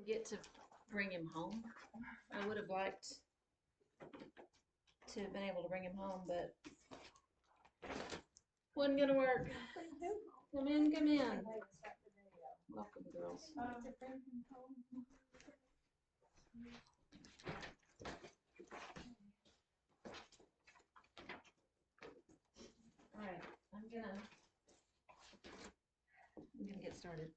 get to bring him home. I would have liked to have been able to bring him home, but wasn't gonna work. Come in, come in. Welcome, girls. All right, I'm gonna get started.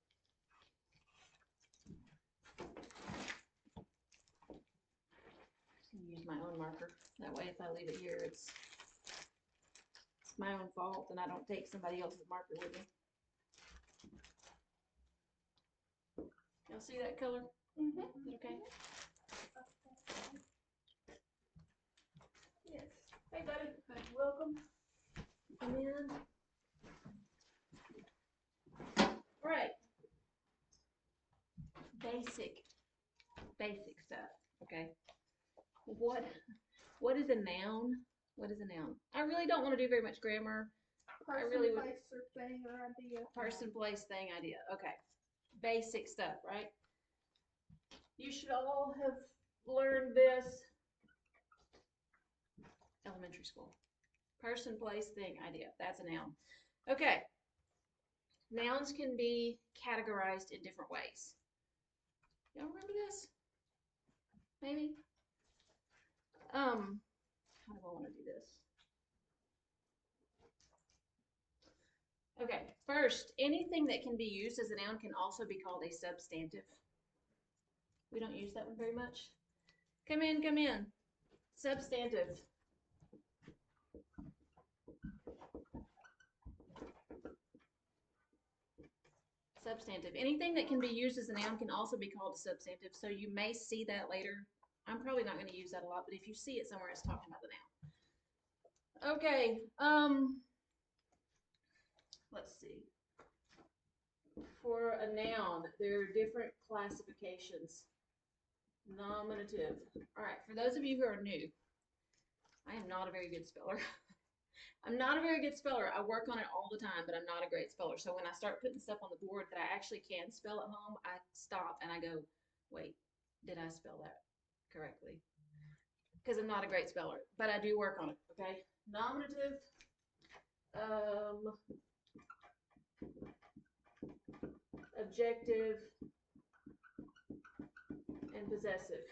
I'm gonna use my own marker. That way, if I leave it here, it's my own fault, and I don't take somebody else's marker with me. Y'all see that color? Is it okay? Yes. Hey, buddy. Welcome. Come in. All right. Basic stuff. Okay. What is a noun? What is a noun? I really don't want to do very much grammar. Person, place, or thing, or idea. Person, place, thing, idea. Okay. Basic stuff, right? You should all have learned this elementary school. Person, place, thing, idea. That's a noun. Okay. Nouns can be categorized in different ways. Y'all remember this? Maybe? How do I want to do this? Okay, first, anything that can be used as a noun can also be called a substantive. We don't use that one very much. Come in, come in. Substantive. Substantive. Anything that can be used as a noun can also be called a substantive, so you may see that later. I'm probably not going to use that a lot, but if you see it somewhere, it's talking about the noun. Okay, let's see. For a noun, there are different classifications. Nominative. All right, for those of you who are new, I am not a very good speller. I'm not a very good speller. I work on it all the time, but I'm not a great speller. So when I start putting stuff on the board that I actually can spell at home, I stop and I go, wait, did I spell that correctly? Because I'm not a great speller, but I do work on it, okay? Nominative, objective, and possessive.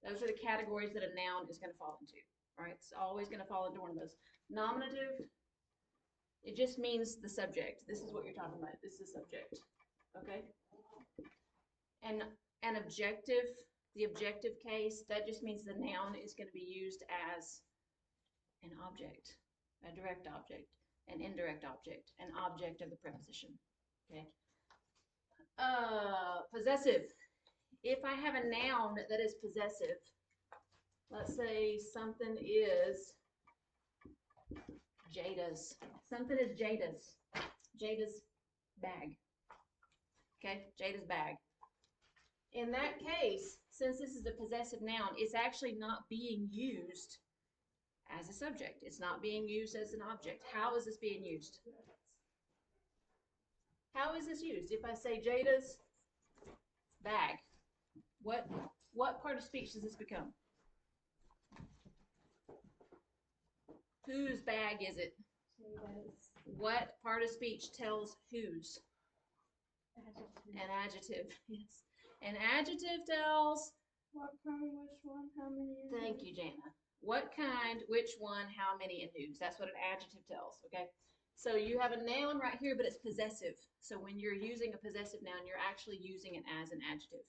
Those are the categories that a noun is going to fall into. All right, it's always going to fall into one of those. Nominative, it just means the subject. This is what you're talking about. This is subject. Okay? And an objective, the objective case, that just means the noun is going to be used as an object, a direct object, an indirect object, an object of the preposition. Okay? Possessive. If I have a noun that is possessive, let's say something is Jada's. Something is Jada's. Jada's bag. Okay, Jada's bag. In that case, since this is a possessive noun, it's actually not being used as a subject. It's not being used as an object. How is this being used? How is this used? If I say Jada's bag, what part of speech does this become? Whose bag is it? What part of speech tells whose? An adjective. Yes. An adjective tells what kind, which one, how many, and thank you, Jana. What kind, which one, how many, and whose. That's what an adjective tells, okay? So you have a noun right here, but it's possessive. So when you're using a possessive noun, you're actually using it as an adjective.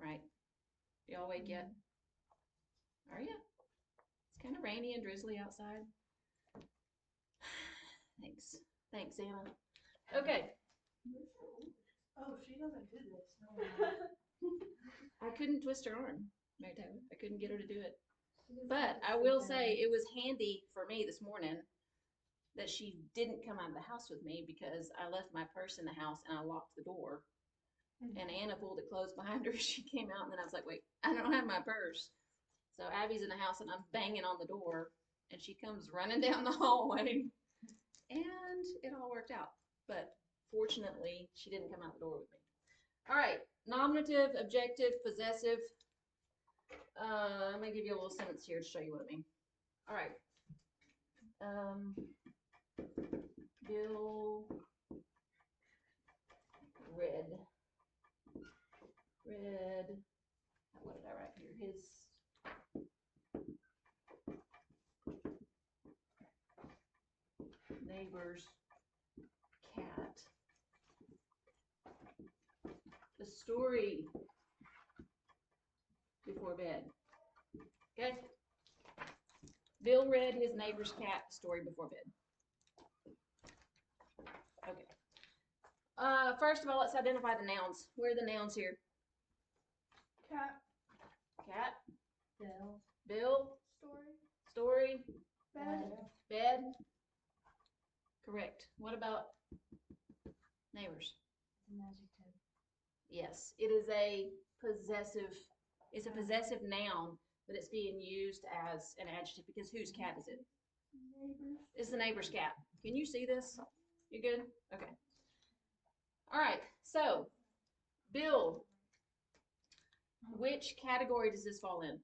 Right? Y'all awake yet? Are you? It's kind of rainy and drizzly outside. Thanks. Thanks, Anna. Okay. oh, she doesn't do this. No. I couldn't twist her arm, Mary Tyler. I couldn't get her to do it. But I will say it was handy for me this morning that she didn't come out of the house with me because I left my purse in the house and I locked the door. And Anna pulled it closed behind her. She came out and then I was like, wait, I don't have my purse. So Abby's in the house and I'm banging on the door and she comes running down the hallway and it all worked out. But fortunately, she didn't come out the door with me. All right, nominative. nominative, objective, possessive. I'm gonna give you a little sentence here to show you what I mean. All right. Bill read. What did I write here? His neighbor's cat. The story before bed. Okay? Bill read his neighbor's cat the story before bed. Okay. First of all, let's identify the nouns. Where are the nouns here? Cat. Cat. Bill. Bill. Story. Story. Bed. Bed. Correct. What about neighbors? An adjective. Yes, it is a possessive. It's a possessive noun, but it's being used as an adjective because whose cat is it? Neighbors. It's the neighbor's cat. Can you see this? You good? Okay. All right. So, Bill, which category does this fall into?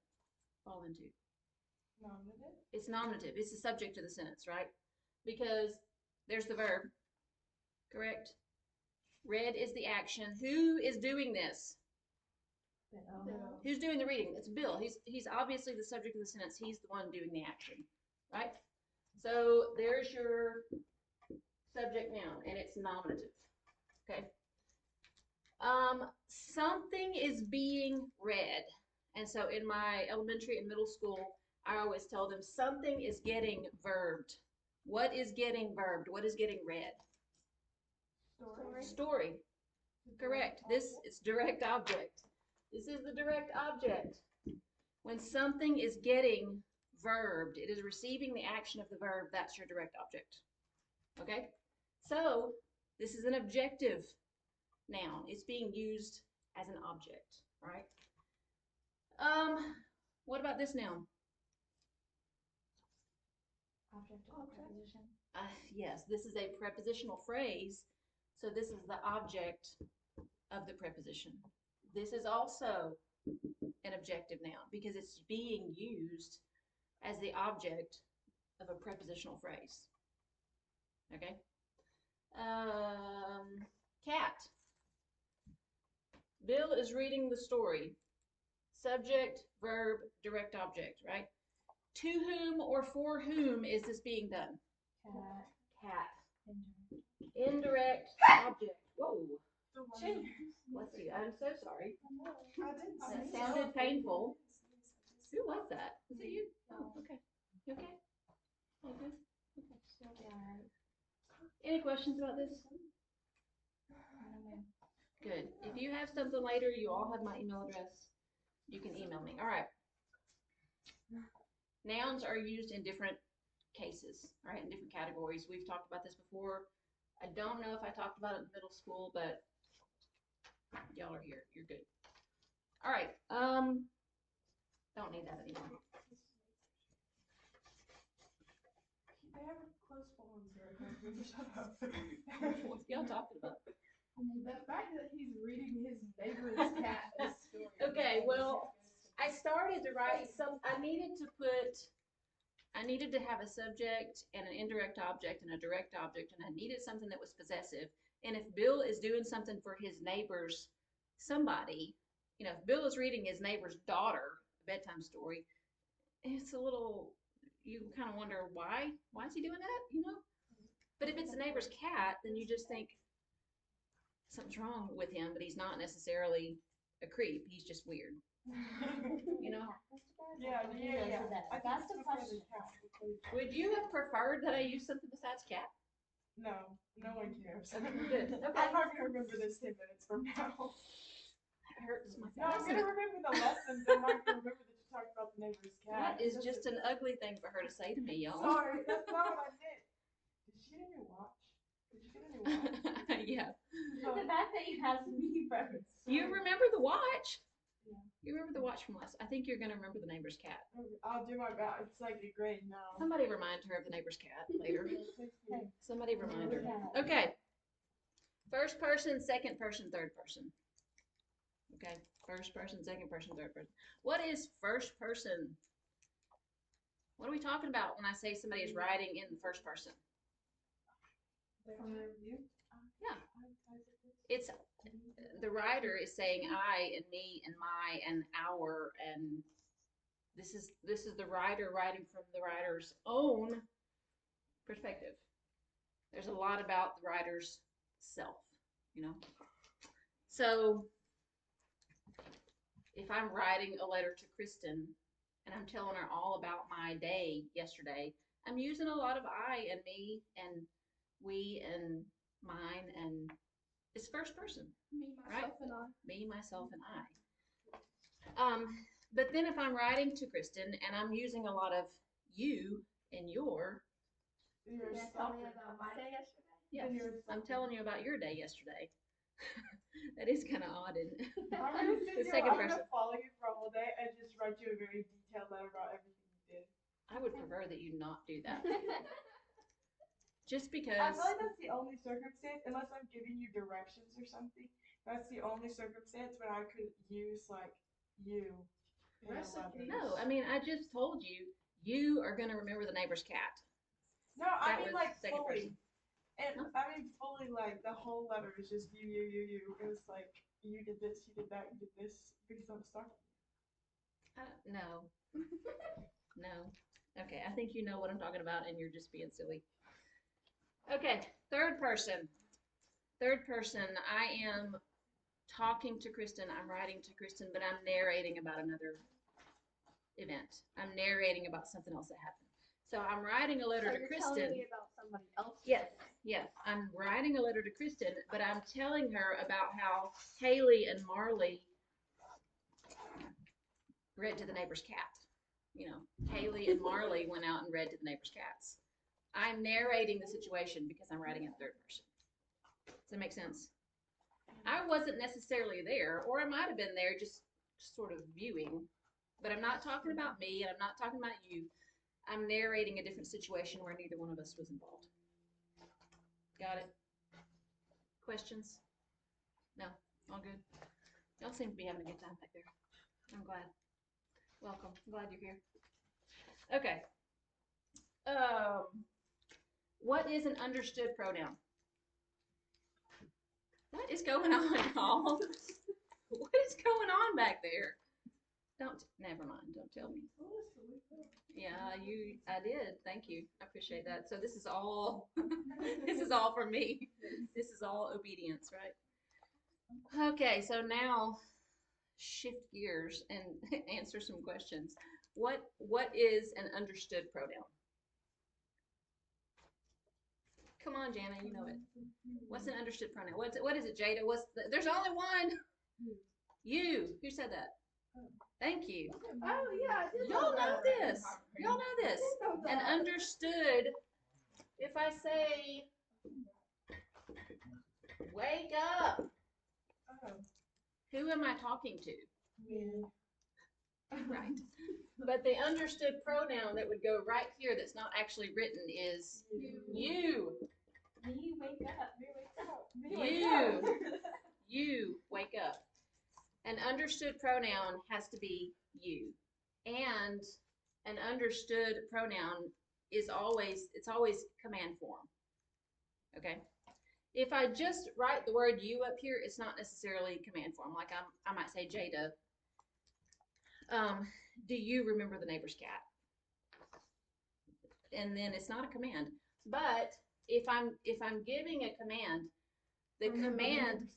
Nominative. It's nominative. It's the subject of the sentence, right? Because there's the verb, correct? Read is the action. Who is doing this? Bill. Who's doing the reading? It's Bill. He's obviously the subject of the sentence. He's the one doing the action, right? So there's your subject noun, and it's nominative. Okay. Something is being read, and so in my elementary and middle school, I always tell them something is getting verbed. What is getting verbed? What is getting read? Story. Story. Correct. This is direct object. This is the direct object. When something is getting verbed, it is receiving the action of the verb. That's your direct object. Okay? So, this is an objective noun. It's being used as an object, right? What about this noun? Object of preposition. Yes, this is a prepositional phrase. So this is the object of the preposition. This is also an objective noun because it's being used as the object of a prepositional phrase. Okay? Cat. Bill is reading the story. Subject, verb, direct object, right? To whom or for whom is this being done? Cat. Cat. Indirect. Indirect object. Whoa. Bless you. I'm so sorry. That sounded painful. Who was that? Was it you? Oh, okay. You okay? All good? Okay. Any questions about this? Good. If you have something later, you all have my email address. You can email me. All right. Nouns are used in different cases, all right, in different categories. We've talked about this before. I don't know if I talked about it in middle school, but y'all are here. You're good. All right. Don't need that anymore. They have close phones here. Shut up. What y'all talking about? The fact that he's reading his neighbor's cat is story. Okay, well, I started to write some. I needed to have a subject and an indirect object and a direct object, and I needed something that was possessive. And if Bill is doing something for his neighbor's somebody, you know, if Bill is reading his neighbor's daughter a bedtime story, it's a little, you kind of wonder why is he doing that, you know? But if it's the neighbor's cat, then you just think something's wrong with him, but he's not necessarily a creep. He's just weird. You know? Yeah. That's the question. Would you have preferred that I use something besides cat? No one cares. Okay, good. Okay. I'm not gonna remember this 10 minutes from now. That hurts my No, I'm feelings. gonna remember the lessons. I'm not gonna remember that you talked about the neighbor's cat. That is just an ugly thing for her to say to me, y'all. Sorry, that's not what I meant. Did she get a new watch? Did you get a new watch? Yeah. The fact that you asked me first. You remember the watch? Yeah. You remember the watch from last? I think you're gonna remember the neighbor's cat. I'll do my best. It's like a grade now. Somebody remind her of the neighbor's cat later. Hey. Somebody remind her. Yeah. Okay. First person, second person, third person. Okay. Okay, first person, second person, third person. What is first person? What are we talking about when I say somebody is writing in the first person? From the review? Yeah. It's the writer is saying I and me and my and our, and this is the writer writing from the writer's own perspective. There's a lot about the writer's self, you know. So if I'm writing a letter to Kristen and I'm telling her all about my day yesterday, I'm using a lot of I and me and we and mine, and it's first person. Me, myself, and I. Me, myself, and I. But then if I'm writing to Kristen and I'm using a lot of you and your, You're Can I tell me about my day yesterday? yes, I'm telling you about your day yesterday. That is kind of odd, isn't it? The second I'm person. gonna follow you for a whole day and just write you a very detailed letter about everything you did. I would prefer that you not do that. Just because. I feel like that's the only circumstance, unless I'm giving you directions or something. That's the only circumstance when I could use like you. in a Recipe. letter. No, I mean, I just told you, you are going to remember the neighbor's cat. No, I That mean was like second fully. person. And I mean fully, like the whole letter is just you. It was like you did this, you did that, you did this because I'm stuck. No. No. Okay, I think you know what I'm talking about and you're just being silly. Okay, third person. Third person, I am talking to Kristen, I'm writing to Kristen, but I'm narrating about another event. I'm narrating about something else that happened. So I'm writing a letter to you're Kristen. telling me about somebody else. Yes, yes. I'm writing a letter to Kristen, but I'm telling her about how Haley and Marley read to the neighbor's cat. You know, Haley and Marley went out and read to the neighbor's cats. I'm narrating the situation because I'm writing in third person. Does that make sense? I wasn't necessarily there, or I might have been there just sort of viewing, but I'm not talking about me and I'm not talking about you. I'm narrating a different situation where neither one of us was involved. Got it? Questions? No? All good? Y'all seem to be having a good time back there. I'm glad. Welcome. I'm glad you're here. Okay. What is an understood pronoun? What is going on, y'all? What is going on back there? Never mind. Don't tell me. Yeah, I did. Thank you. I appreciate that. So this is all, this is all for me. This is all obedience, right? Okay, so now shift gears and answer some questions. What is an understood pronoun? Come on, Jana, you know it. What's an understood pronoun? What is it, Jada? There's only one. You. Who said that? Thank you. Oh, yeah, I did. Y'all know this. Y'all know this. And understood, if I say, wake up, Oh, who am I talking to? me. Right. But the understood pronoun that would go right here that's not actually written is you. Me, wake up. Me, wake up. Me, wake up. You wake up. An understood pronoun has to be you. And an understood pronoun is always command form. Okay? If I just write the word you up here, it's not necessarily command form. Like I might say, Jada, do you remember the neighbor's cat? And then it's not a command. But if I'm giving a command, the command,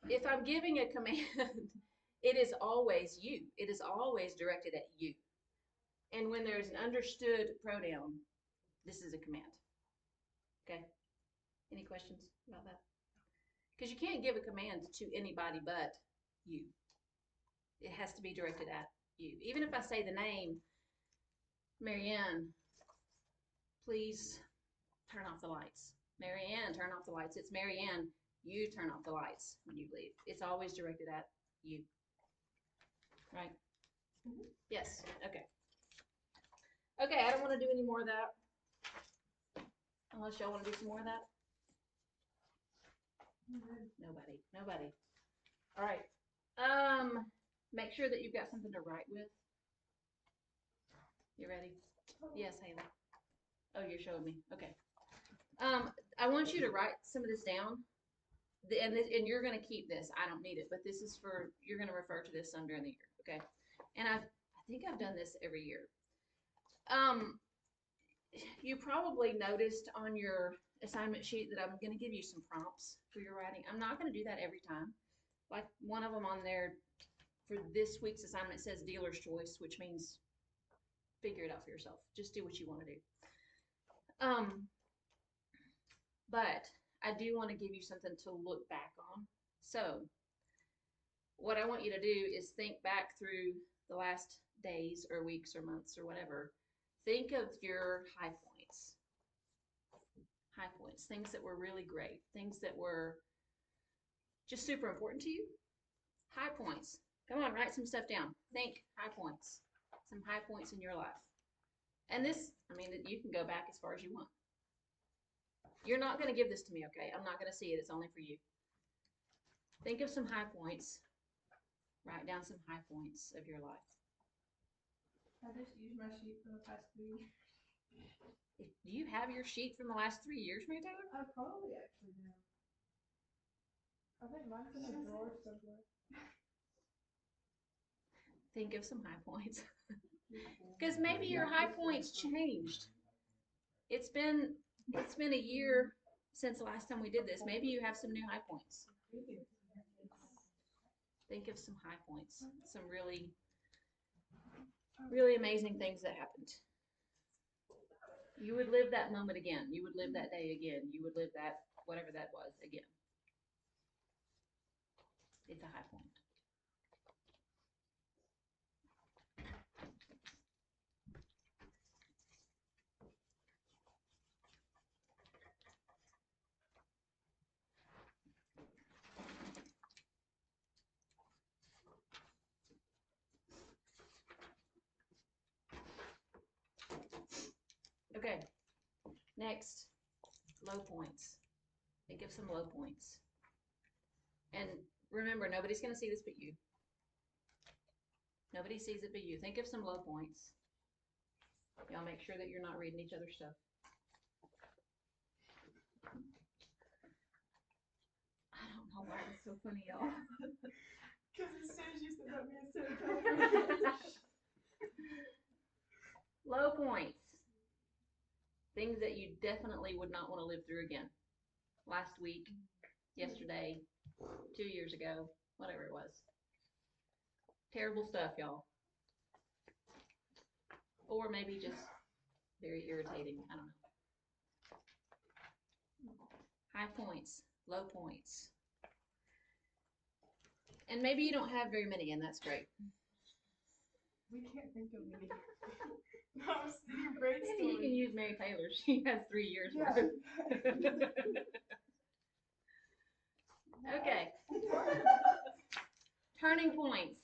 if I'm giving a command, it is always you. It is always directed at you. And when there's an understood pronoun, this is a command. Okay? Any questions about that? Because you can't give a command to anybody but you. It has to be directed at you. Even if I say the name, Marianne, please turn off the lights. Marianne, turn off the lights. It's Marianne, you turn off the lights when you leave. It's always directed at you. Right? Mm-hmm. Yes. Okay. Okay, I don't want to do any more of that. Unless y'all want to do some more of that. Nobody. All right. make sure that you've got something to write with. You ready? Yes, Haley. Oh, you're showing me. Okay. I want you to write some of this down. And you're gonna keep this. I don't need it, but this is for, you're gonna refer to this some during the year, okay? And I think I've done this every year. You probably noticed on your assignment sheet that I'm gonna give you some prompts for your writing. I'm not gonna do that every time. Like one of them on there for this week's assignment says dealer's choice, which means figure it out for yourself. Just do what you want to do. But I do want to give you something to look back on. So what I want you to do is think back through the last days or weeks or months or whatever. Think of your high points. High points, things that were really great, things that were just super important to you. High points. Come on, write some stuff down. Think high points. Some high points in your life. And this, I mean, you can go back as far as you want. You're not going to give this to me, okay? I'm not going to see it. It's only for you. Think of some high points. Write down some high points of your life. I just used my sheet for the past 3 years. Do you have your sheet from the last 3 years, Mary Taylor? I probably actually do. I think mine's in a drawer somewhere. Think of some high points. Because maybe your high points changed. It's been a year since the last time we did this. Maybe you have some new high points. Think of some high points. Some really, really amazing things that happened. You would live that moment again. You would live that day again. You would live that, whatever that was, again. It's a high point. Okay, next, low points. Think of some low points. And remember, nobody's going to see this but you. Nobody sees it but you. Think of some low points. Y'all make sure that you're not reading each other's stuff. I don't know why it's so funny, y'all. Because as soon as you said that, me and Sarah Low points. Things that you definitely would not want to live through again. Last week, yesterday, 2 years ago, whatever it was. Terrible stuff, y'all. Or maybe just very irritating. I don't know. High points, low points. And maybe you don't have very many, and that's great. We can't think of any. I was sitting Maybe you can brainstorming. use Mary Taylor. She has 3 years Yeah. worth. Okay. Turning points.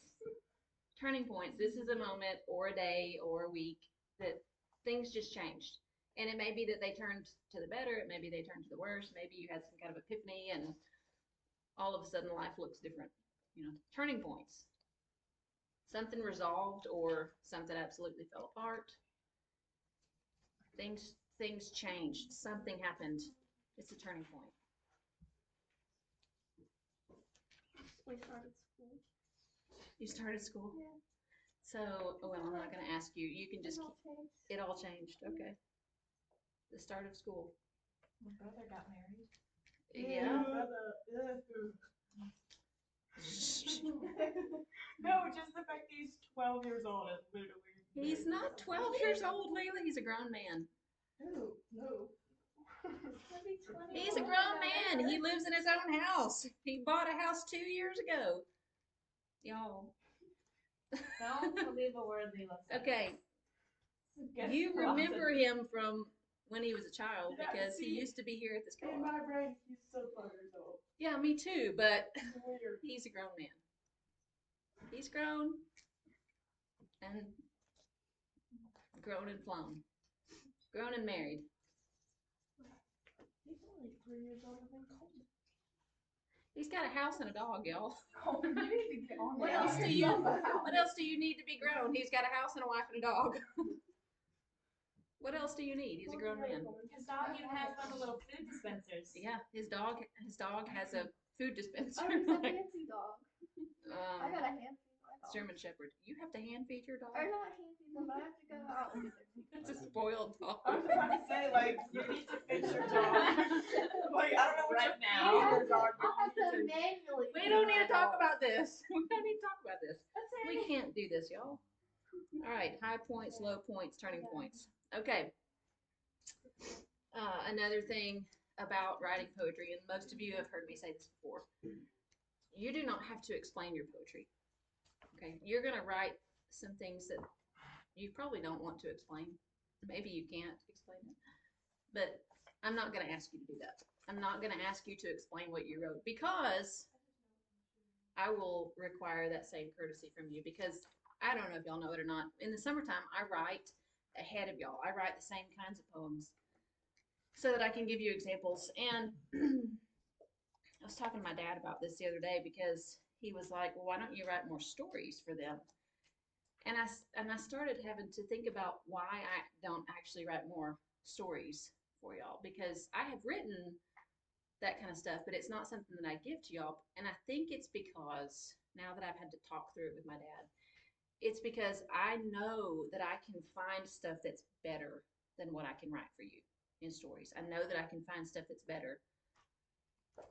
Turning points. This is a moment or a day or a week that things just changed. And it may be that they turned to the better. It may be they turned to the worse. Maybe you had some kind of epiphany and all of a sudden life looks different. You know, turning points. Something resolved or something absolutely fell apart. Things changed. Something happened. It's a turning point. We started school. You started school? Yeah. So, well, I'm not going to ask you. You can just, It all changed. it all changed. Okay. The start of school. My brother got married. Yeah. No, just the fact that he's 12 years old is literally. He's not 12 years old, Layla. He's a grown man. Who? No. He's a grown man. He lives in his own house. He bought a house 2 years ago. Y'all. Don't believe a word Leela says. Okay. You remember him from when he was a child Yeah, because he see, used to be here at this In co-op. my brain, he's still 12 years old. Yeah, me too, but It's weird. he's a grown man. He's grown and grown and flown. Grown and married. He's only 3 years older than Colton. He's got a house and a dog, y'all. Oh, you need to What else do you, what else do you need to be grown? He's got a house and a wife and a dog. What else do you need? He's a grown man. His dog even has one of the little food dispensers. Yeah, his dog has a food dispenser. Oh, he's a fancy dog. I got a hand feed my dog. German Shepherd. You have to hand feed your dog? Or not hand feed them, but I have to go out and get their food. It's a spoiled dog. I was about to say, like, you need to fix your dog. Like, I don't know what Right you're now. feeding your dog. I have to manually. We feed don't my need to talk dog. about this. We don't need to talk about this. That's it. We can't do this, y'all. All right, high points, low points, turning points. Okay. Another thing about writing poetry, and most of you have heard me say this before, you do not have to explain your poetry. Okay, you're gonna write some things that you probably don't want to explain. Maybe you can't explain it, but I'm not gonna ask you to do that. I'm not gonna ask you to explain what you wrote because I will require that same courtesy from you because I don't know if y'all know it or not. In the summertime, I write ahead of y'all. I write the same kinds of poems so that I can give you examples. And I was talking to my dad about this the other day because he was like, well, why don't you write more stories for them? And I started having to think about why I don't actually write more stories for y'all because I have written that kind of stuff, but it's not something that I give to y'all. And I think it's because now that I've had to talk through it with my dad, it's because I know that I can find stuff that's better than what I can write for you in stories. I know that I can find stuff that's better.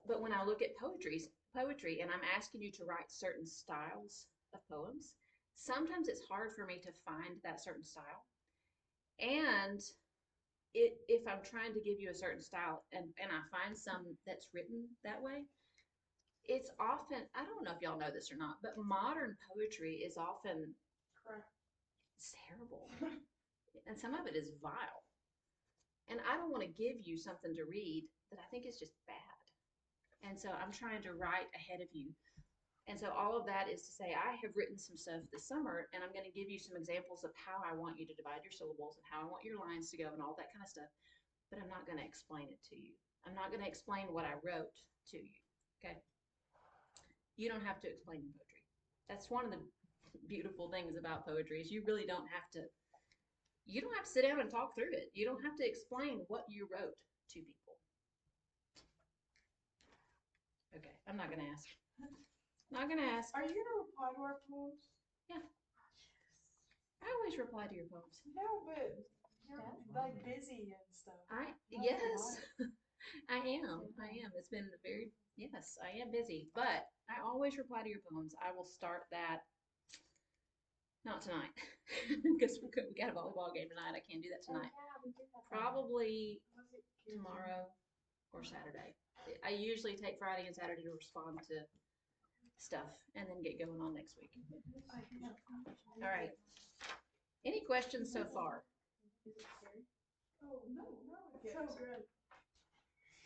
But when I look at poetry and I'm asking you to write certain styles of poems, sometimes it's hard for me to find that certain style. And if I'm trying to give you a certain style and I find some that's written that way, it's often, I don't know if y'all know this or not, but modern poetry is often Correct. it's terrible. And some of it is vile. And I don't want to give you something to read that I think is just bad. And so I'm trying to write ahead of you. And so all of that is to say I have written some stuff this summer and I'm going to give you some examples of how I want you to divide your syllables and how I want your lines to go and all that kind of stuff. But I'm not going to explain it to you. I'm not going to explain what I wrote to you. Okay? You don't have to explain your poetry. That's one of the beautiful things about poetry is you really don't have to sit down and talk through it. You don't have to explain what you wrote to people. Okay, I'm not gonna ask. Not gonna ask. Are you gonna reply to our poems? I always reply to your poems. No, but you're like busy and stuff. Yes, I am. It's been yes, I am busy, but I always reply to your poems. I will start that. Not tonight, because we got a volleyball game tonight. I can't do that tonight. Probably tomorrow or Saturday. I usually take Friday and Saturday to respond to stuff and then get going on next week. All right. Any questions so far? Oh, no, it's so good.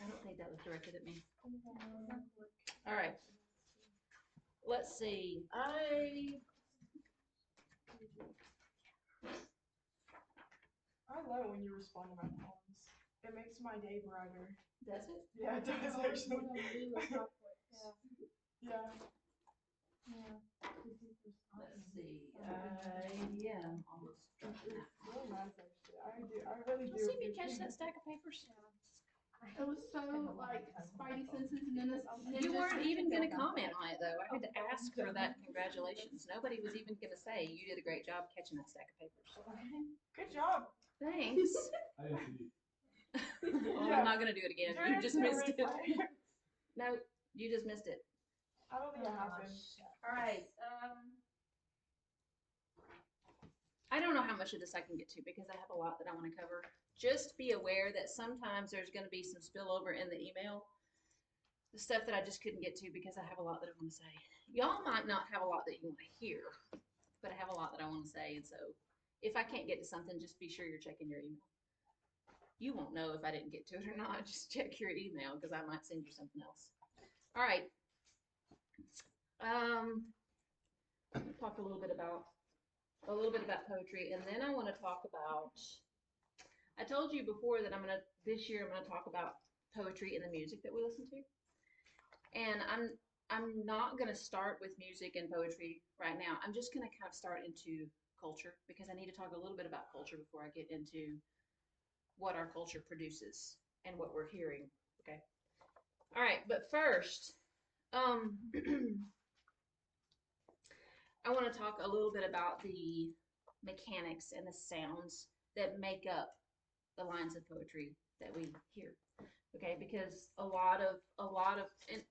I don't think that was directed at me. All right. Let's see. I love it when you respond to my poems. It makes my day brighter. Does it? Yeah, it does actually. Yeah. Let's see. Yeah, almost. It's really nice actually. I really do. See me catch that stack of papers? It was so like spidey senses, and then this. You weren't even gonna comment on it though. I had to ask for that congratulations. Nobody was even gonna say you did a great job catching that stack of papers. Good job. Thanks. I didn't see. Well, I'm not gonna do it again. You just missed it. it. No, you just missed it. I don't think it happened. All right. I don't know how much of this I can get to because I have a lot that I want to cover. Just be aware that sometimes there's going to be some spillover in the email. The stuff that I just couldn't get to because I have a lot that I want to say. Y'all might not have a lot that you want to hear, but I have a lot that I want to say. And so if I can't get to something, just be sure you're checking your email. You won't know if I didn't get to it or not. Just check your email because I might send you something else. All right. Talk a little bit about poetry, and then I want to talk about. I told you before that this year I'm gonna talk about poetry and the music that we listen to, and I'm not gonna start with music and poetry right now. I'm just gonna kind of start into culture because I need to talk a little bit about culture before I get into what our culture produces and what we're hearing. Okay. All right, but first, I want to talk a little bit about the mechanics and the sounds that make up the lines of poetry that we hear. Okay, because a lot of, and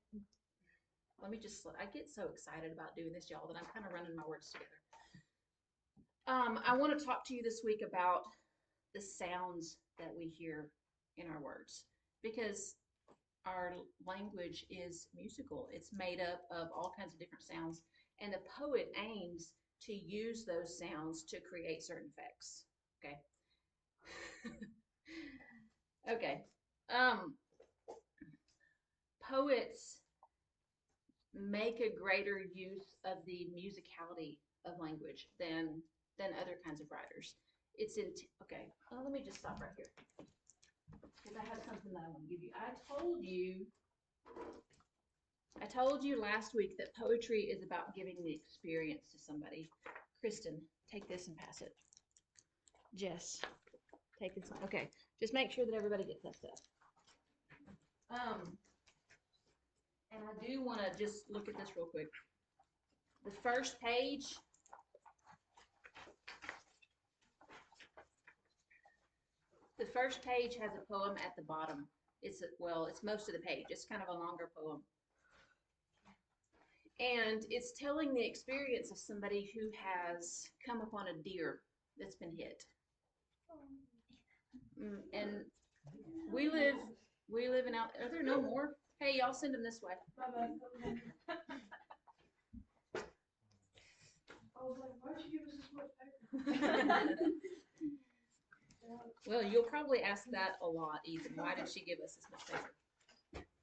let me just, I get so excited about doing this, y'all, that I'm kind of running my words together. I want to talk to you this week about the sounds that we hear in our words because our language is musical. It's made up of all kinds of different sounds, and the poet aims to use those sounds to create certain effects. Okay. Okay. Poets make a greater use of the musicality of language than other kinds of writers. It's in okay. Well, let me just stop right here because I have something that I want to give you. I told you last week that poetry is about giving the experience to somebody. Kristen, take this and pass it. Jess, take this one. Okay, just make sure that everybody gets that stuff. And I do want to just look at this real quick. The first page. The first page has a poem at the bottom. It's most of the page. It's kind of a longer poem. And it's telling the experience of somebody who has come upon a deer that's been hit. And we live in out. Are there no more? Hey, y'all send them this way. I was like, why'd you give us this much paper? Well, you'll probably ask that a lot, Ethan. Why did she give us this much paper?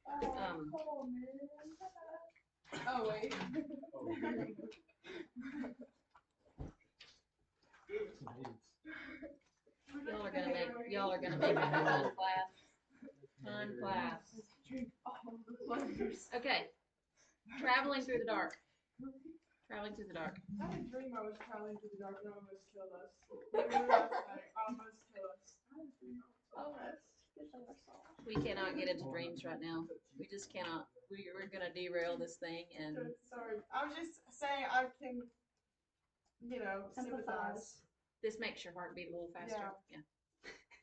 Oh, man. Oh, wait. Y'all are gonna make a fun class. Fun class. Okay. Traveling through the dark. Traveling through the dark. I had a dream I was traveling through the dark and almost killed us. Almost killed us. We cannot get into dreams right now. We just cannot. We're gonna derail this thing and. Sorry, I was just saying I can, sympathize. This makes your heart beat a little faster. Yeah.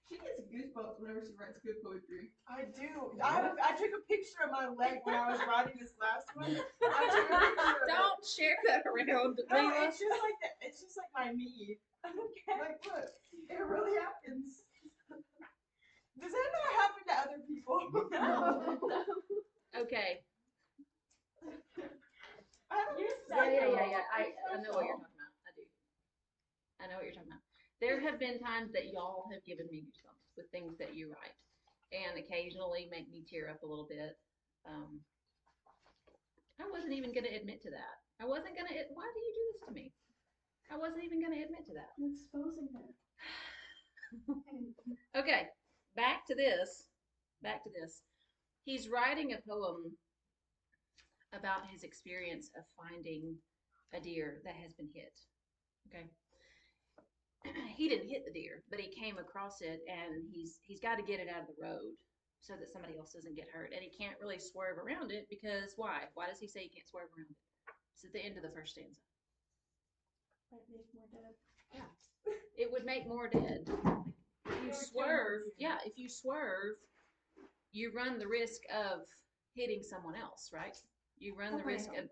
She gets goosebumps whenever she writes good poetry. I do. I took a picture of my leg when I was writing this last one. I took a picture of Don't share that around. No, it's just like that. It's just like my knee. Okay. Like, look, It really happens. does that not happen to other people? No. Okay. I don't Yeah. I know what you're talking about. I do. I know what you're talking about. There have been times that y'all have given me goosebumps with things that you write, and occasionally make me tear up a little bit. I wasn't even going to admit to that. I wasn't going to. Why do you do this to me? I wasn't even going to admit to that. I'm exposing her. Okay, back to this. He's writing a poem about his experience of finding a deer that has been hit. Okay. He didn't hit the deer, but he came across it, and he's got to get it out of the road so that somebody else doesn't get hurt. And he can't really swerve around it because why? Why does he say he can't swerve around it? It's at the end of the first stanza. Might make more dead. Yeah, it would make more dead. If you swerve, if you swerve, you run the risk of hitting someone else, right? You run the risk of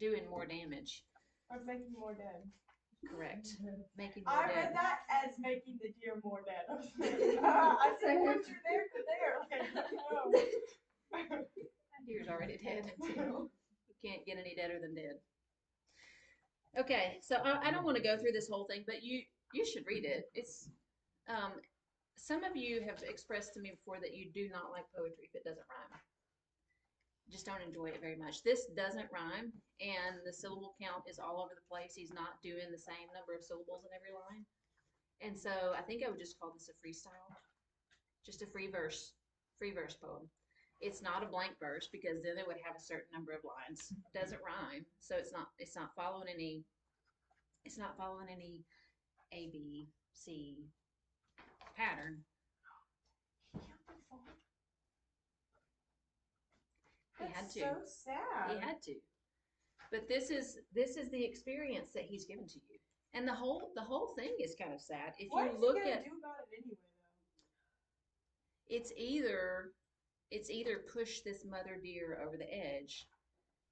doing more damage. Of making more dead. Correct. Making more I dead. read that as making the deer more dead. I said, once you're there, you're there. Like, no. That deer's already dead. You can't get any deader than dead. Okay, so I don't want to go through this whole thing, but you should read it. It's some of you have expressed to me before that you do not like poetry if it doesn't rhyme. Just don't enjoy it very much. This doesn't rhyme, and the syllable count is all over the place. He's not doing the same number of syllables in every line. And so I think I would just call this a freestyle. Just a free verse poem. It's not a blank verse because then it would have a certain number of lines. Doesn't rhyme, so it's not following any. It's not following any A B C pattern. He had That's to. so sad. He had to. But this is the experience that he's given to you, and the whole thing is kind of sad. If What you is look he gonna at, do about it anyway, though? it's either push this mother deer over the edge,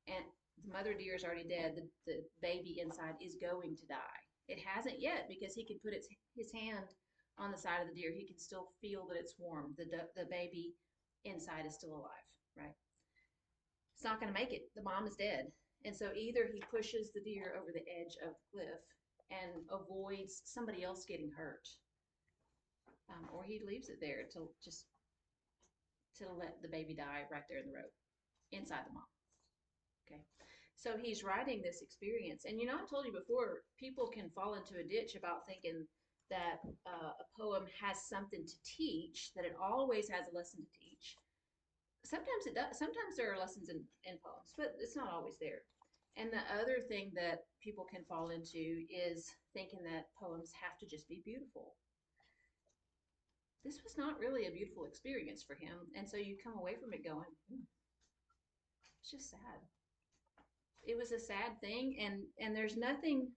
and the mother deer is already dead. The baby inside is going to die. It hasn't yet because he can put his hand on the side of the deer. He can still feel that it's warm. The baby inside is still alive, right? It's not going to make it. The mom is dead. And so either he pushes the deer over the edge of the cliff and avoids somebody else getting hurt, or he leaves it there to let the baby die right there in the road, inside the mom. Okay. So he's writing this experience. And I told you before, people can fall into a ditch about thinking that a poem has something to teach, that it always has a lesson to teach. Sometimes it does. Sometimes there are lessons in poems, but it's not always there. And the other thing that people can fall into is thinking that poems have to just be beautiful. This was not really a beautiful experience for him. And so you come away from it going, it's just sad. It was a sad thing, and there's nothing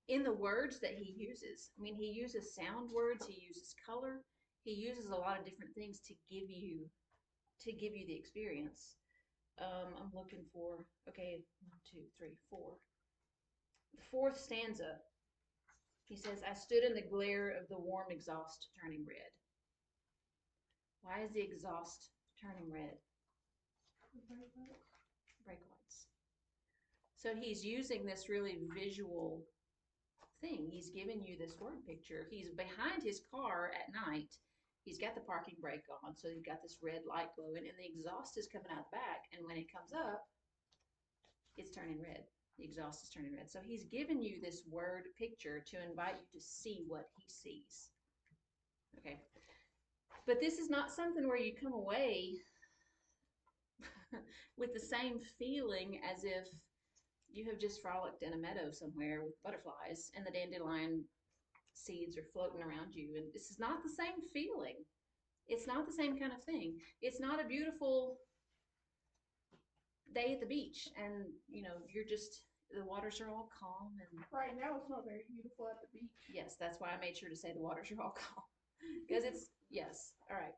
in the words that he uses. I mean, he uses sound words, he uses color, he uses a lot of different things to give you the experience. I'm looking for, okay, 1, 2, 3, 4. The fourth stanza, he says, I stood in the glare of the warm exhaust turning red. Why is the exhaust turning red? Brake lights. So he's using this really visual thing. He's giving you this word picture. He's behind his car at night. He's got the parking brake on, so you've got this red light glowing, and the exhaust is coming out the back, and when it comes up, it's turning red. The exhaust is turning red. So he's given you this word picture to invite you to see what he sees. Okay. But this is not something where you come away with the same feeling as if you have just frolicked in a meadow somewhere with butterflies and the dandelion seeds are floating around you. And this is not the same feeling. It's not the same kind of thing. It's not a beautiful day at the beach and, you're just, the waters are all calm. And Right now, it's not very beautiful at the beach. yes, that's why I made sure to say the waters are all calm. Because yes, all right.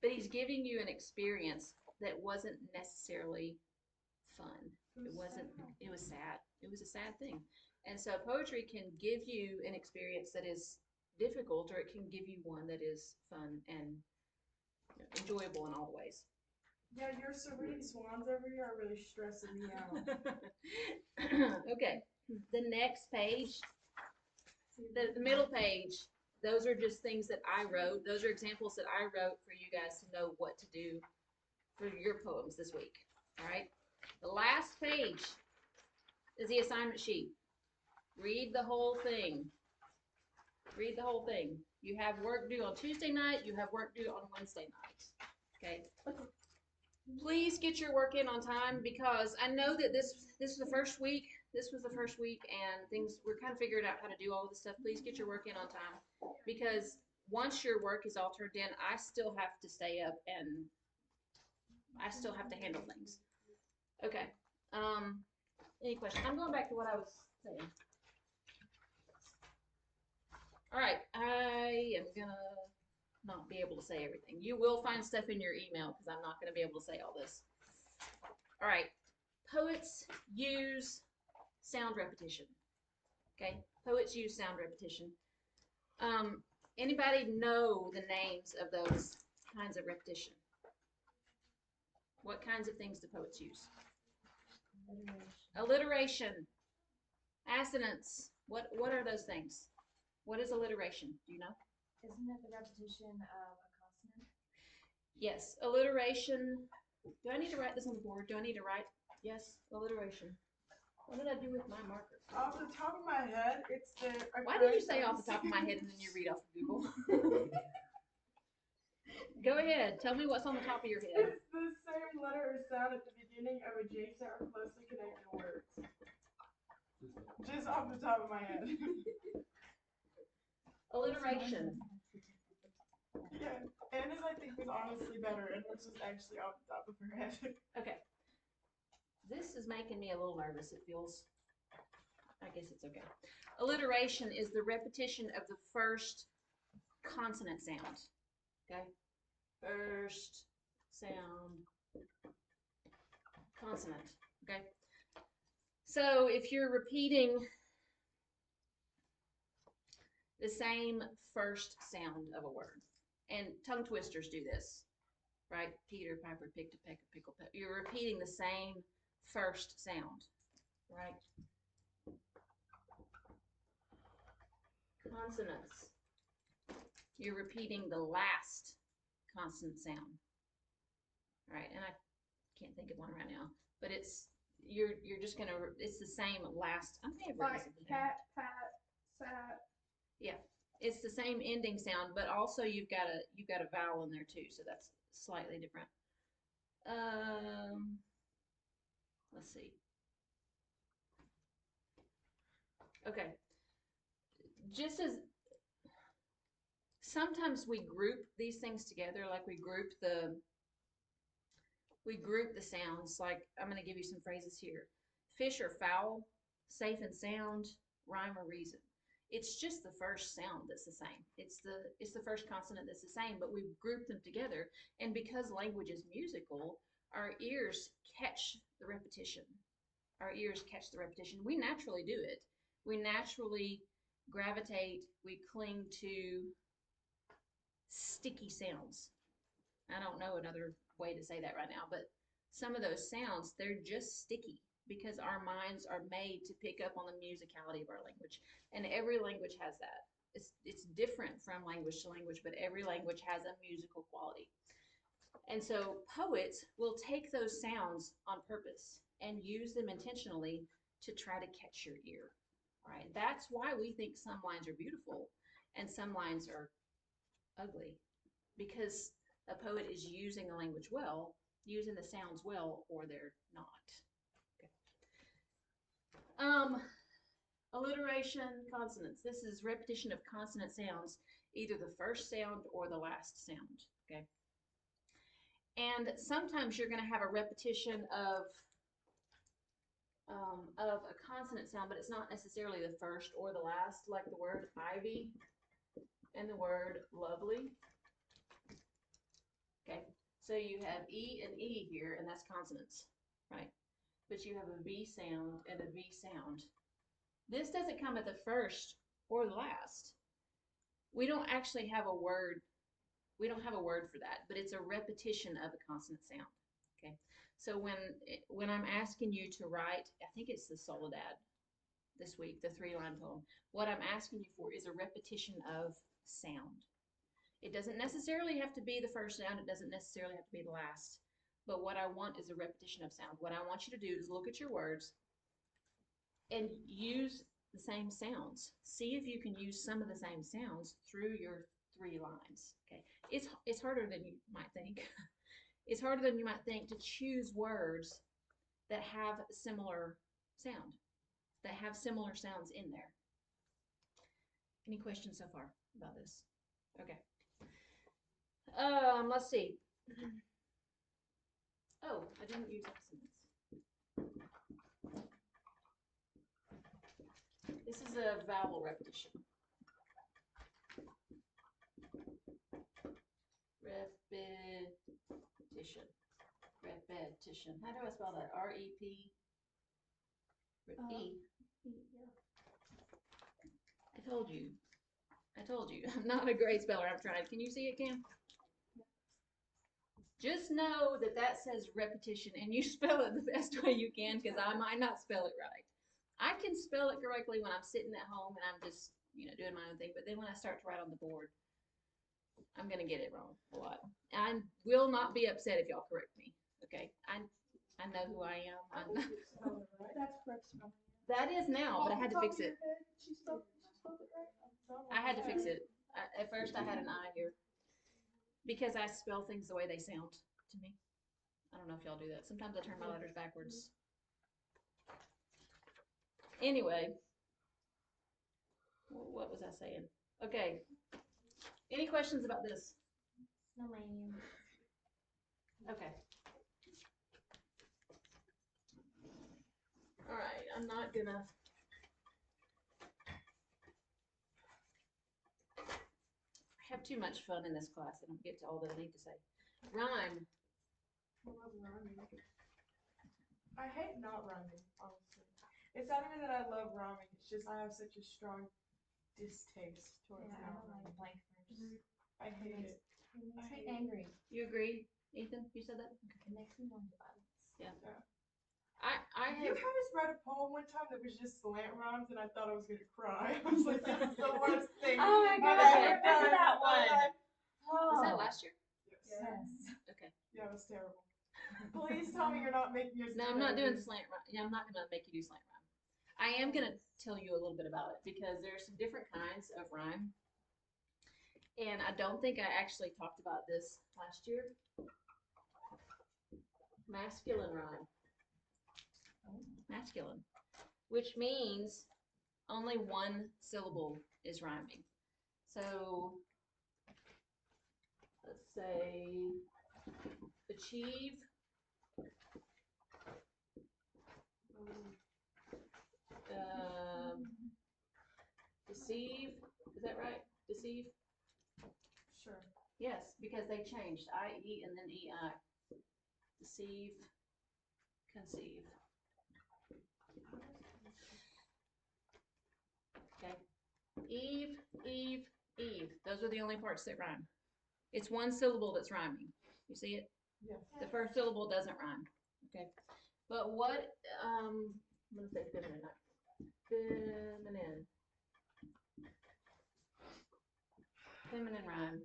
But he's giving you an experience that wasn't necessarily fun. It was sad. It was a sad thing. And so poetry can give you an experience that is difficult, or it can give you one that is fun and enjoyable in all ways. Yeah, your serene swans over here are really stressing me out. Okay, the next page, the middle page, those are just things that I wrote. Those are examples that I wrote for you guys to know what to do for your poems this week. All right. The last page is the assignment sheet. Read the whole thing. Read the whole thing. You have work due on Tuesday night. You have work due on Wednesday night. Okay. Please get your work in on time, because I know that this is the first week. This was the first week, and we're kind of figuring out how to do all of this stuff. Please get your work in on time, because once your work is all turned in, I still have to stay up and I still have to handle things. Okay. Any questions? I'm going back to what I was saying. All right. I am gonna not be able to say everything. You will find stuff in your email because I'm not going to be able to say all this. All right. Poets use sound repetition. Okay. Poets use sound repetition. Anybody know the names of those kinds of repetition? What kinds of things do poets use? Alliteration. Assonance. What are those things? What is alliteration? Do you know? Isn't it the repetition of a consonant? Yes, alliteration. Do I need to write this on the board? Do I need to write? Yes, alliteration. What did I do with my marker? Off the top of my head, it's the. Why did you say off the top of my head and then you read off of Google? Go ahead. Tell me what's on the top of your head. It's the same letter or sound at the beginning of adjacent or closely connected words. Just off the top of my head. Alliteration. Yeah, Anna's I think was honestly better, and hers was actually off the top of her head. Okay. This is making me a little nervous. It feels, I guess it's okay. Alliteration is the repetition of the first consonant sound. Okay? First sound, consonant. Okay? So if you're repeating the same first sound of a word, and tongue twisters do this, right? Peter, Piper, picked a peck of pickle pepper. You're repeating the same first sound, right? Consonants. You're repeating the last consonant sound, right? And I can't think of one right now, but you're just gonna, it's the same last. I may have written Like something down. cat, pat, sat. Yeah, it's the same ending sound, but also you've got a vowel in there too, so that's slightly different. Let's see. Okay. Just as sometimes we group these things together, like we group the sounds. Like I'm going to give you some phrases here. Fish or fowl, safe and sound, rhyme or reason. It's just the first sound that's the same. It's the first consonant that's the same, but we've grouped them together. And because language is musical, our ears catch the repetition. Our ears catch the repetition. We naturally do it. We naturally gravitate, we cling to sticky sounds. I don't know another way to say that right now, but some of those sounds, they're just sticky because our minds are made to pick up on the musicality of our language. And every language has that. It's different from language to language, but every language has a musical quality. And so poets will take those sounds on purpose and use them intentionally to try to catch your ear. Right? That's why we think some lines are beautiful and some lines are ugly, because a poet is using the language well, using the sounds well, or they're not. Okay. Alliteration, consonants. This is repetition of consonant sounds, either the first sound or the last sound. Okay. And sometimes you're going to have a repetition of a consonant sound, but it's not necessarily the first or the last, like the word ivy and the word lovely. Okay, so you have E and E here, and that's consonants, right? But you have a V sound and a V sound. This doesn't come at the first or the last. We don't actually have a word. We don't have a word for that, but it's a repetition of a consonant sound. Okay, so when I'm asking you to write, I think it's the Soledad this week, the 3-line poem, what I'm asking you for is a repetition of sound. It doesn't necessarily have to be the first sound, it doesn't necessarily have to be the last, but what I want is a repetition of sound. What I want you to do is look at your words and use the same sounds. See if you can use some of the same sounds through your 3 lines. Okay, it's harder than you might think. It's harder than you might think to choose words that have similar sound, that have similar sounds in there. Any questions so far about this? Okay. Let's see. Oh, I didn't use accents. This is a vowel repetition. Repetition. Repetition. How do I spell that? R-E-P. E. Yeah. I told you. I'm not a great speller. I'm trying. Can you see it, Cam? Just know that that says repetition, and you spell it the best way you can, because I might not spell it right. I can spell it correctly when I'm sitting at home and I'm just, doing my own thing. But then when I start to write on the board, I'm gonna get it wrong a lot. I will not be upset if y'all correct me. Okay, I know who I am. That's correct spelling. That is now, but I had to fix it. She spelled it right. I had to fix it. At first, I had an I here. Because I spell things the way they sound to me. I don't know if y'all do that. Sometimes I turn my letters backwards. Anyway, what was I saying? Okay. Any questions about this? Snowman. Okay. All right, I'm not gonna. I have too much fun in this class. I don't get to all that I need to say. Rhyme. I love rhyming. I hate not rhyming, honestly. It's not even that I love rhyming, it's just I have such a strong distaste towards Yeah, I not don't like rhyming. blank verse. I hate it. It makes I me hate it. angry. You agree, Ethan? You said that? It makes me want violence. I You have. guys read a poem one time that was just slant rhymes, and I thought I was gonna cry. I was like, this is the worst thing. Oh my God, I've I ever remember done that in my one. life. Was that Oh. last year? Yes. Yes. Okay. Yeah, it was terrible. Please tell me you're not making us. No, I'm not doing slant rhyme. Yeah, I'm not gonna make you do slant rhyme. I am gonna tell you a little bit about it because there's some different kinds of rhyme. And I don't think I actually talked about this last year. Masculine rhyme. Masculine. Which means only one syllable is rhyming. So let's say achieve. Deceive. Is that right? Deceive? Sure. Yes, because they changed. I-E and then E-I. Deceive. Conceive. Okay. Eve, Eve, Eve. Those are the only parts that rhyme. It's one syllable that's rhyming. You see it? Yes. The first syllable doesn't rhyme. Okay. But what, I'm going to say feminine. Feminine. Feminine rhyme.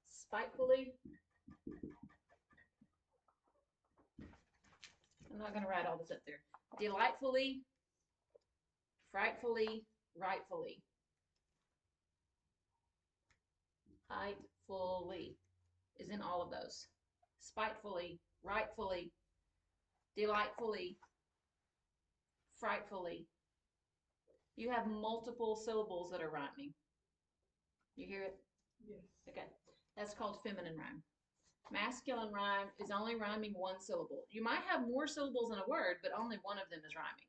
Spitefully. I'm not going to write all this up there. Delightfully. Frightfully. Rightfully. Rightfully is in all of those. Spitefully, rightfully, delightfully, frightfully. You have multiple syllables that are rhyming. You hear it? Yes. Okay. That's called feminine rhyme. Masculine rhyme is only rhyming one syllable. You might have more syllables in a word, but only one of them is rhyming.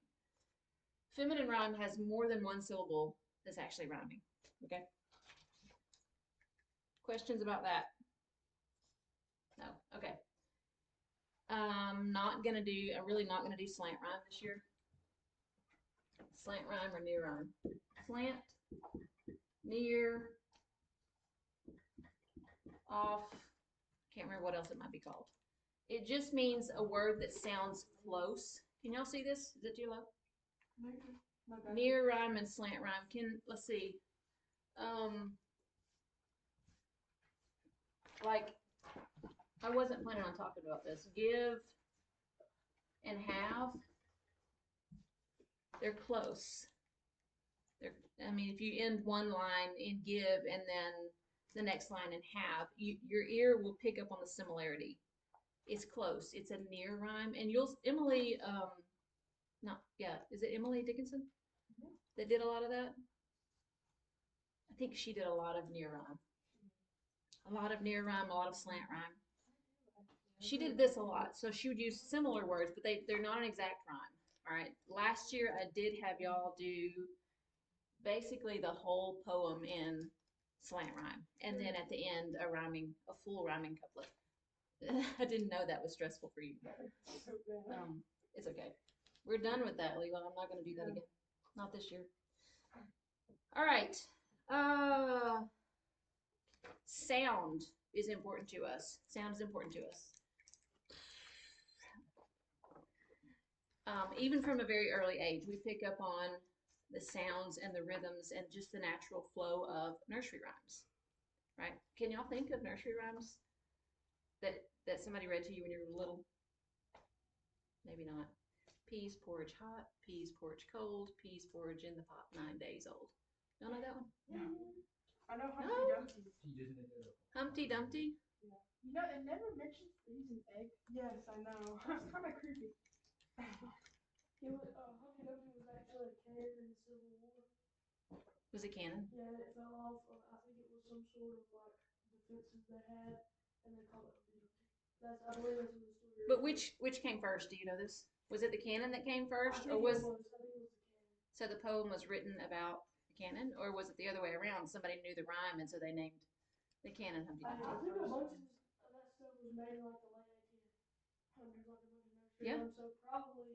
Feminine rhyme has more than one syllable that's actually rhyming. Okay? Questions about that? No. Okay. I'm really not gonna do slant rhyme this year. Slant rhyme or near rhyme. Slant, near, off. Can't remember what else it might be called. It just means a word that sounds close. Can y'all see this? Is it too low? My bad. Near rhyme and slant rhyme. Let's see. Like, I wasn't planning on talking about this. Give and have. They're close. I mean, if you end one line in give and then the next line in have, your ear will pick up on the similarity. It's close. It's a near rhyme. And Emily, is it Emily Dickinson that did a lot of that? I think she did a lot of near rhyme. A lot of near rhyme, a lot of slant rhyme. She did this a lot. So she would use similar words, but they're not an exact rhyme. All right. Last year I did have y'all do basically the whole poem in slant rhyme, and then at the end a full rhyming couplet. I didn't know that was stressful for you. It's okay. We're done with that, Leela. I'm not going to do that again. Not this year. All right. Sound is important to us. Sound is important to us. Even from a very early age, we pick up on the sounds and the rhythms and just the natural flow of nursery rhymes, right? Can y'all think of nursery rhymes that somebody read to you when you were little? Maybe not. Peas porridge hot, peas porridge cold, peas porridge in the pot 9 days old. Y'all know that one? Yeah. I know Humpty Dumpty. Humpty Dumpty? You know, it never mentions that he's an egg. Yes, I know. It's kind of creepy. He was, Humpty Dumpty was actually a cannon in the Civil War. Was it canon? Yeah, and it fell off of, I think it was some sort of like defenses they had, and they called it Humpty Dumpty. I believe that's what the story. But which came first? Do you know this? Was it the canon that came first, or I think was it was the cannon. so the poem was written about the canon, or was it the other way around? Somebody knew the rhyme, and so they named the canon Humpty I Dumpty. think a bunch of that stuff was made in like the late 1800s, like a bunch of nursery Yeah. rhymes, so probably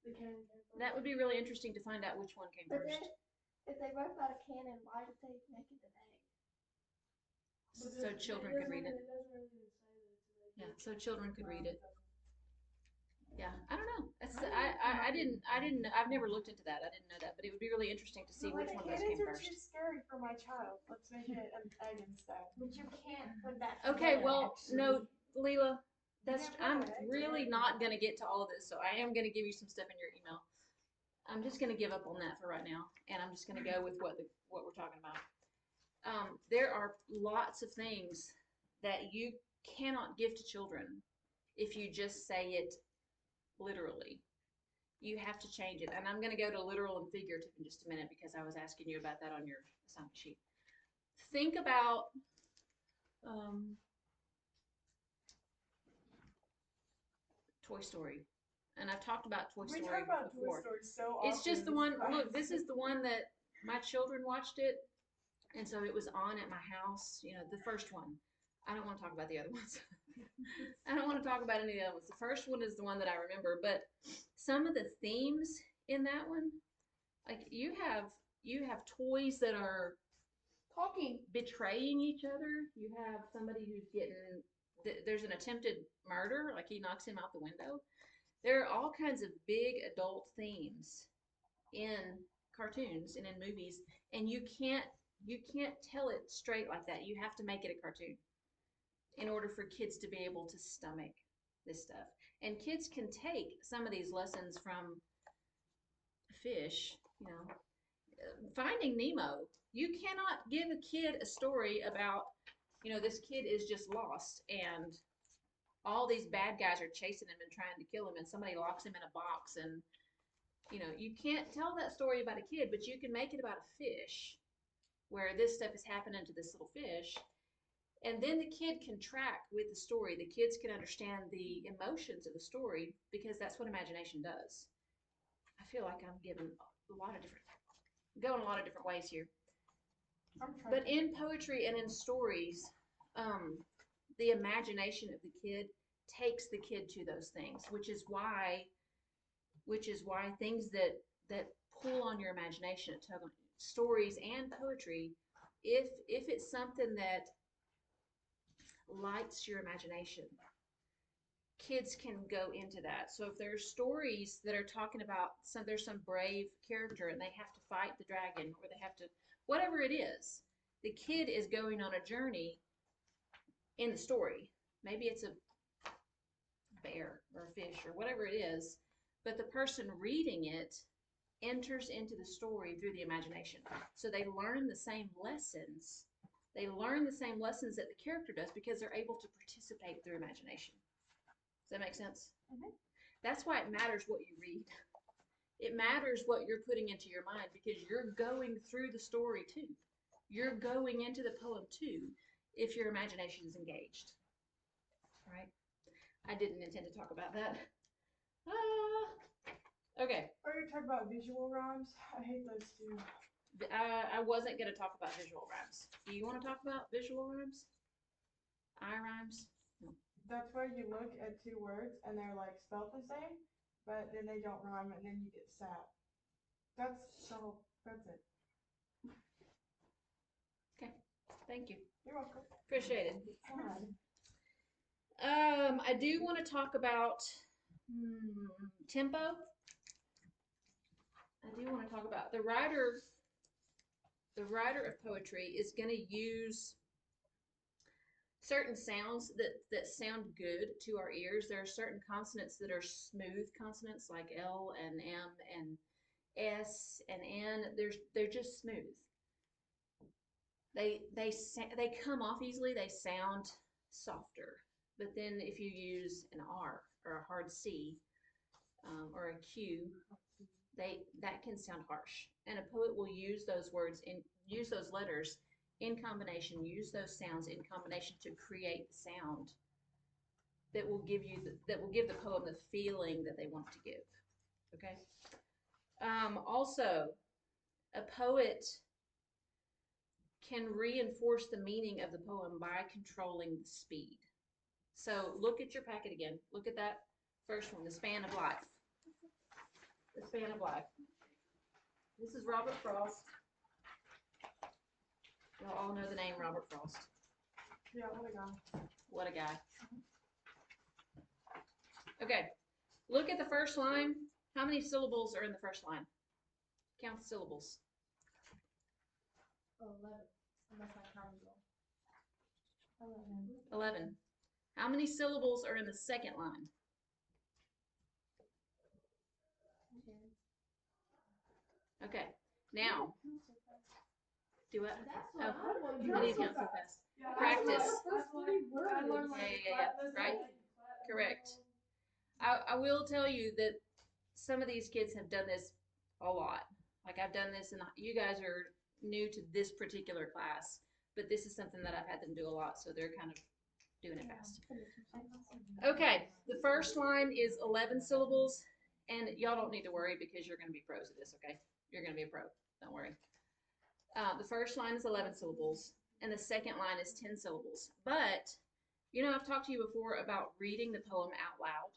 the cannon came first. That would be really interesting to find out which one came But first. then, if they wrote about a cannon, why did they make it an egg? So children could read it. It doesn't really even say that it's an egg. Yeah, so children could read it. Yeah, I don't know. That's I've never looked into that. I didn't know that, but it would be really interesting to see But which like, one of those came cannons are first. too scary for my child. Let's make it an egg instead. But you can't put that. Okay, together, well, actually. no, Leela, that's Yeah, I'm but I really agree. not gonna get to all of this, so I am gonna give you some stuff in your email. I'm just gonna give up on that for right now, and I'm just gonna go with what we're talking about. There are lots of things that you cannot give to children if you just say it literally. You have to change it, and I'm gonna go to literal and figurative in just a minute because I was asking you about that on your assignment sheet. Think about Toy Story, and I've talked about Toy We Story talk about before. Toy Story so often. It's just the one. Look, this class. is the one that my children watched it, and so it was on at my house. You know, the first one. I don't want to talk about the other ones. I don't want to talk about any of the other ones. The first one is the one that I remember, but some of the themes in that one, like you have toys that are Talking. betraying each other. You have somebody who's getting there's an attempted murder, like he knocks him out the window. There are all kinds of big adult themes in cartoons and in movies, and you can't tell it straight like that. You have to make it a cartoon in order for kids to be able to stomach this stuff. And kids can take some of these lessons from fish, you know. Finding Nemo, you cannot give a kid a story about, you know, this kid is just lost and all these bad guys are chasing him and trying to kill him and somebody locks him in a box, and you know, you can't tell that story about a kid, but you can make it about a fish where this stuff is happening to this little fish, and then the kid can track with the story. The kids can understand the emotions of the story because that's what imagination does. I feel like I'm giving going a lot of different ways here. But in poetry and in stories, the imagination of the kid takes the kid to those things, which is why things that pull on your imagination, stories and poetry, if it's something that lights your imagination, kids can go into that. So if there's stories that are talking about there's some brave character and they have to fight the dragon, or they have to, whatever it is, the kid is going on a journey in the story. Maybe it's a bear or a fish or whatever it is, but the person reading it enters into the story through the imagination. So they learn the same lessons. They learn the same lessons that the character does because they're able to participate through imagination. Does that make sense? Mhm. That's why it matters what you read. It matters what you're putting into your mind because you're going through the story too. You're going into the poem too if your imagination is engaged. Right? I didn't intend to talk about that. Okay. Are you talking about visual rhymes? I hate those too. I wasn't going to talk about visual rhymes. Do you want to talk about visual rhymes? I rhymes? That's where you look at two words and they're like spelled the same, but then they don't rhyme and then you get sad. That's it. Okay. Thank you. You're welcome. Appreciate it. Sad. I do want to talk about tempo. I do want to talk about the writer of poetry is going to use certain sounds that sound good to our ears. There are certain consonants that are smooth consonants, like L and M and S and N. They're just smooth. They come off easily. They sound softer. But then if you use an R or a hard C or a Q, that can sound harsh. And a poet will use those letters in combination, use those sounds in combination to create the sound that will give the poem the feeling that they want to give. Okay. Also, a poet can reinforce the meaning of the poem by controlling the speed. So look at your packet again. Look at that first one, the span of life. The span of life. This is Robert Frost. Y'all all know the name Robert Frost. Yeah, what a guy. What a guy. Okay, look at the first line. How many syllables are in the first line? Count the syllables. 11. Unless I count them all. 11. How many syllables are in the second line? 10. Okay, now, do what? That's Oh, what I want to you need to count so fast. Yeah, Practice. First 3 words. Yeah, right? Correct. I will tell you that some of these kids have done this a lot. Like I've done this, and you guys are new to this particular class, but this is something that I've had them do a lot, so they're kind of doing it fast. Okay, the first line is 11 syllables, and y'all don't need to worry because you're going to be pros at this, okay? You're going to be a pro. Don't worry. The first line is 11 syllables, and the second line is 10 syllables. But, you know, I've talked to you before about reading the poem out loud.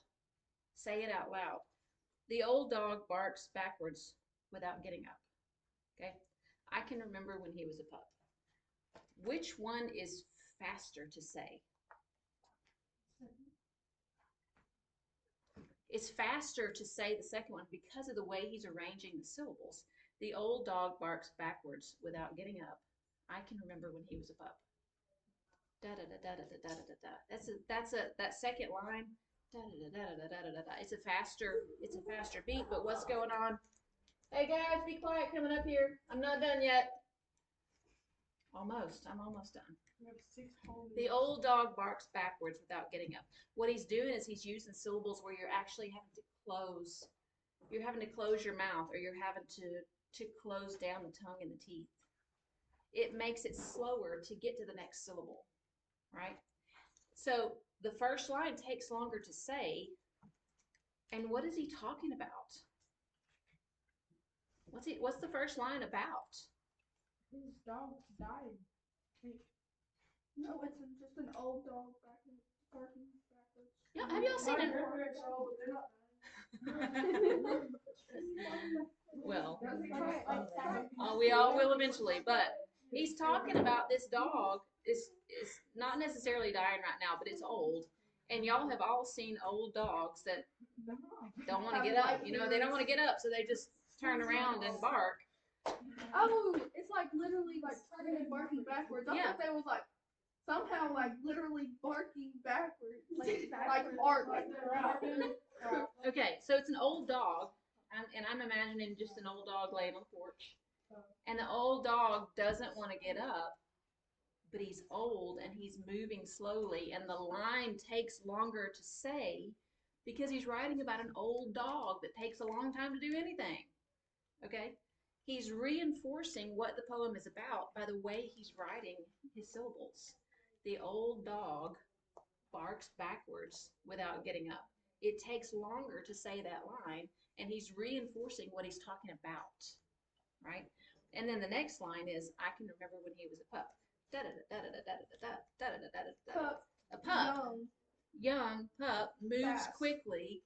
Say it out loud. The old dog barks backwards without getting up. Okay? I can remember when he was a pup. Which one is faster to say? It's faster to say the second one because of the way he's arranging the syllables. The old dog barks backwards without getting up. I can remember when he was a pup. Da da da da da da da da da. That second line. Da da da da da da da da. It's a faster beat. But what's going on? Hey guys, be quiet. Coming up here. I'm not done yet. Almost. I'm almost done. We have 6 whole The minutes. old dog barks backwards without getting up. What he's doing is he's using syllables where you're actually having to close. You're having to close your mouth, or you're having to close down the tongue and the teeth. It makes it slower to get to the next syllable, right? So the first line takes longer to say. And what is he talking about? What's the first line about? His dog died. No, it's just an old dog barking backwards. Yeah, have y'all seen My it? grandparents are old, but they're not dying. Well, Does he cry like that? we all will eventually, but he's talking about this dog is not necessarily dying right now, but it's old. And y'all have all seen old dogs that don't want to get up. You know, they don't want to get up, so they just turn around and bark. Oh, it's like literally like turning and barking backwards. I Yeah. thought they was like somehow like literally barking backwards. Like bark. Okay, so it's an old dog, and I'm imagining just an old dog laying on the porch. And the old dog doesn't want to get up, but he's old and he's moving slowly, and the line takes longer to say because he's writing about an old dog that takes a long time to do anything. Okay? He's reinforcing what the poem is about by the way he's writing his syllables. The old dog barks backwards without getting up. It takes longer to say that line, and he's reinforcing what he's talking about, right? And then the next line is, I can remember when he was a pup. Pup. A pup, young pup, moves Fast. quickly.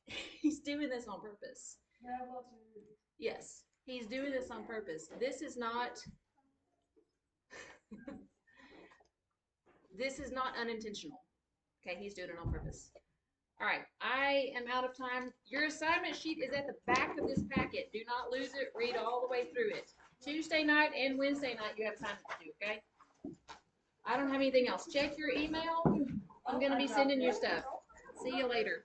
He's doing this on purpose. They have lots of movies. Yes, he's doing this on purpose. This is not this is not unintentional. Okay, he's doing it on purpose. All right, I am out of time. Your assignment sheet is at the back of this packet. Do not lose it. Read all the way through it. Tuesday night and Wednesday night you have assignments to do, okay? I don't have anything else. Check your email. I'm going to be sending you stuff. See you later.